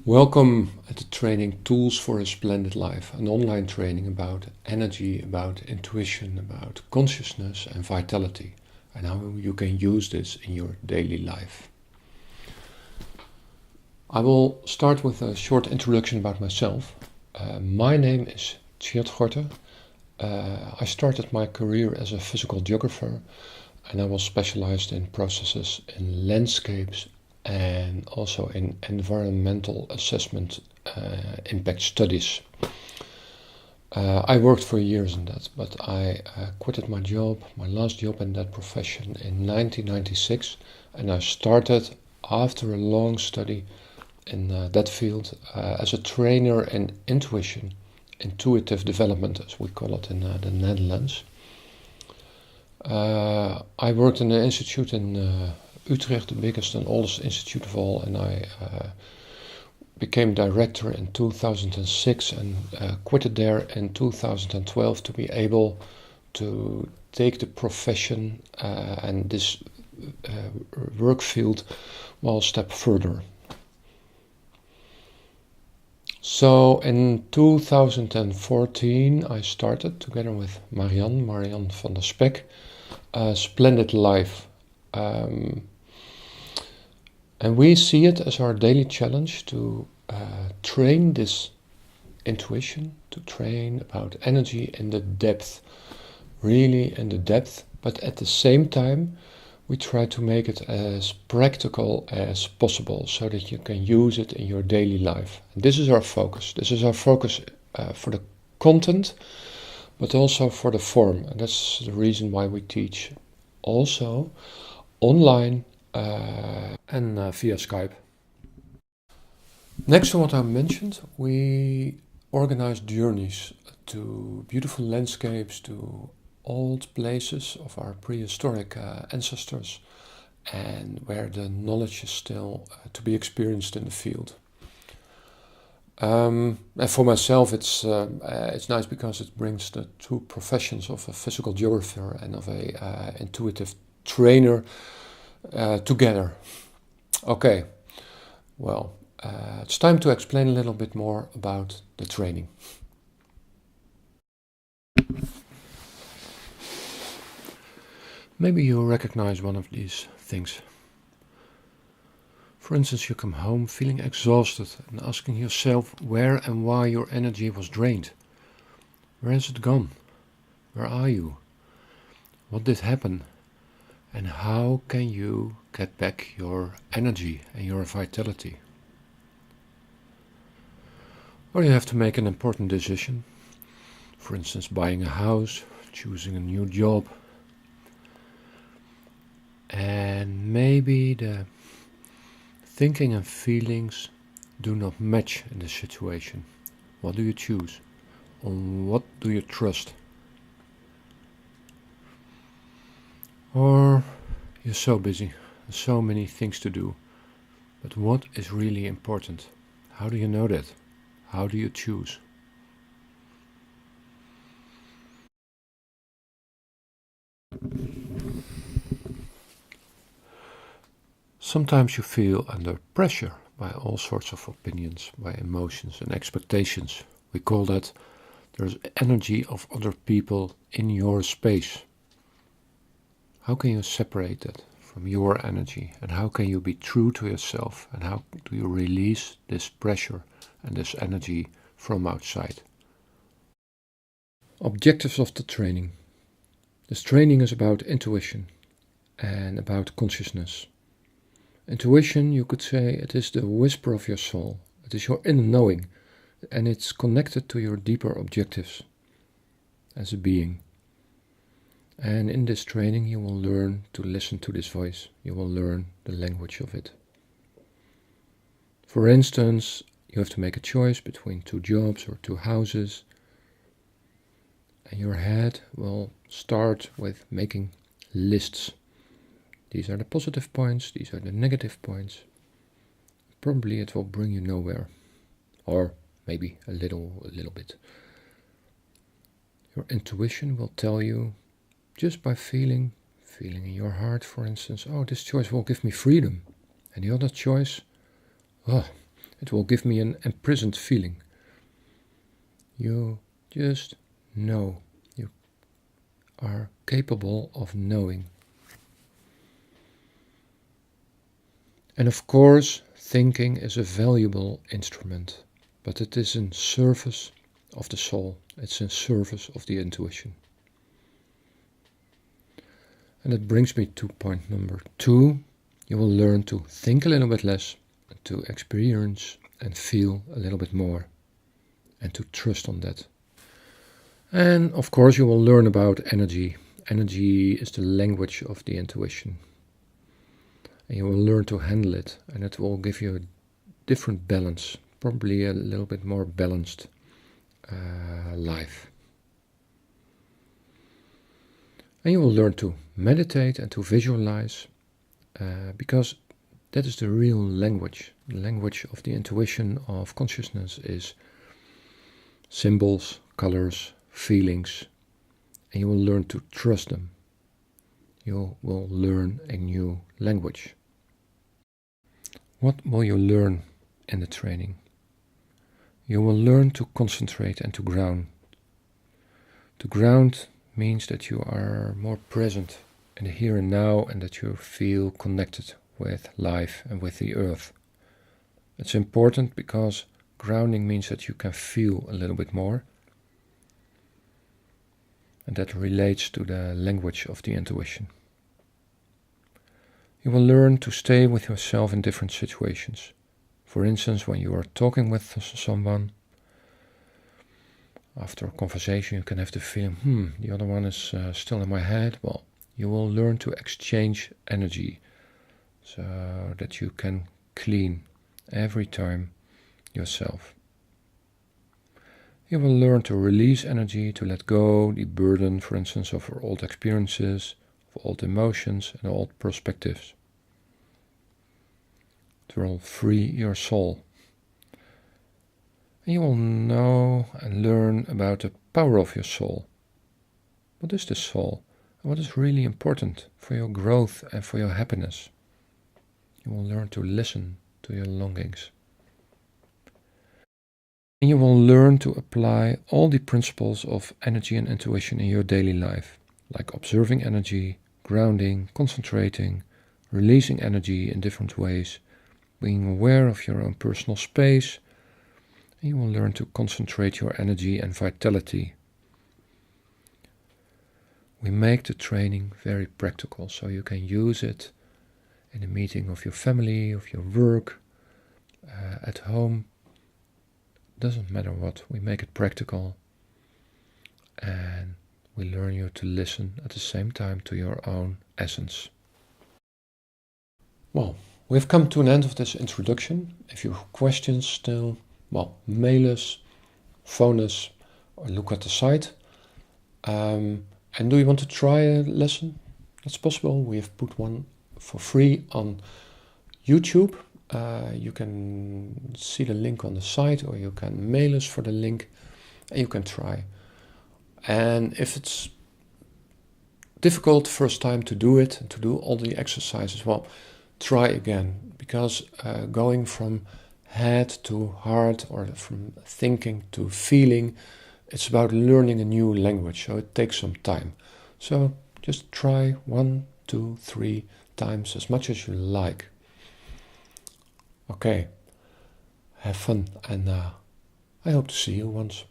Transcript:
Welcome at the training Tools for a Splendid Life, an online training about energy, about intuition, about consciousness and vitality, and how you can use this in your daily life. I will start with a short introduction about myself. My name is Tjeerd Gorte. I started my career as a physical geographer, and I was specialized in processes in landscapes and also in environmental assessment impact studies. I worked for years in that, but I quitted my last job in that profession in 1996, and I started after a long study in that field as a trainer in intuitive development, as we call it in the Netherlands. I worked in an institute in Utrecht, the biggest and oldest institute of all, and I became director in 2006 and quitted there in 2012 to be able to take the profession and this work field one step further. So in 2014 I started together with Marianne van der Spek, Splendid Life. And we see it as our daily challenge to train this intuition, to train about energy in the depth, really in the depth, but at the same time we try to make it as practical as possible so that you can use it in your daily life. And this is our focus. This is our focus for the content, but also for the form. And that's the reason why we teach also online and via Skype. Next to what I mentioned, we organize journeys to beautiful landscapes, to old places of our prehistoric ancestors, and where the knowledge is still to be experienced in the field. And for myself, it's nice because it brings the two professions of a physical geographer and of a intuitive trainer together. Okay, well, it's time to explain a little bit more about the training. Maybe you recognize one of these things. For instance, you come home feeling exhausted and asking yourself where and why your energy was drained. Where has it gone? Where are you? What did happen? And how can you get back your energy and your vitality? Or you have to make an important decision. For instance, buying a house, choosing a new job. And maybe the thinking and feelings do not match in this situation. What do you choose? On what do you trust? Or you're so busy, so many things to do. But what is really important? How do you know that? How do you choose? Sometimes you feel under pressure by all sorts of opinions, by emotions and expectations. We call that there's energy of other people in your space. How can you separate that from your energy, and how can you be true to yourself, and how do you release this pressure and this energy from outside? Objectives of the training. This training is about intuition and about consciousness. Intuition, you could say, it is the whisper of your soul. It is your inner knowing, and it's connected to your deeper objectives as a being. And in this training you will learn to listen to this voice. You will learn the language of it. For instance, you have to make a choice between two jobs or two houses. And your head will start with making lists. These are the positive points, these are the negative points. Probably it will bring you nowhere. Or maybe a little bit. Your intuition will tell you, just by feeling in your heart, for instance, oh, this choice will give me freedom. And the other choice, oh, It will give me an imprisoned feeling. You just know. You are capable of knowing. And of course, thinking is a valuable instrument, but it is in service of the soul. It's in service of the intuition. And that brings me to point number 2. You will learn to think a little bit less, and to experience and feel a little bit more, and to trust on that. And of course, you will learn about energy. Energy is the language of the intuition. And you will learn to handle it, and it will give you a different balance, probably a little bit more balanced life. And you will learn to meditate and to visualize, because that is the real language. The language of the intuition of consciousness is symbols, colors, feelings, and you will learn to trust them. You will learn a new language. What will you learn in the training? You will learn to concentrate and to ground. To ground means that you are more present in the here and now, and that you feel connected with life and with the earth. It's important because grounding means that you can feel a little bit more, and that relates to the language of the intuition. You will learn to stay with yourself in different situations. For instance, when you are talking with someone, after a conversation, you can have the feeling, the other one is still in my head. Well, you will learn to exchange energy so that you can clean every time yourself. You will learn to release energy, to let go the burden, for instance, of old experiences, of old emotions and old perspectives. It will free your soul. And you will know and learn about the power of your soul. What is the soul? And what is really important for your growth and for your happiness? You will learn to listen to your longings. And you will learn to apply all the principles of energy and intuition in your daily life, like observing energy, grounding, concentrating, releasing energy in different ways, being aware of your own personal space. And you will learn to concentrate your energy and vitality. We make the training very practical, so you can use it in a meeting of your family, of your work, at home. Doesn't matter what, we make it practical, and we learn you to listen at the same time to your own essence. Well, we've come to an end of this introduction. If you have questions still, mail us, phone us, or look at the site. And do you want to try a lesson? It's possible. We have put one for free on YouTube. You can see the link on the site, or you can mail us for the link, and you can try. And if it's difficult first time to do it, and to do all the exercises, try again, because going from head to heart, or from thinking to feeling, it's about learning a new language, so it takes some time. So just try 1, 2, 3 times, as much as you like. Okay, have fun, and I hope to see you once.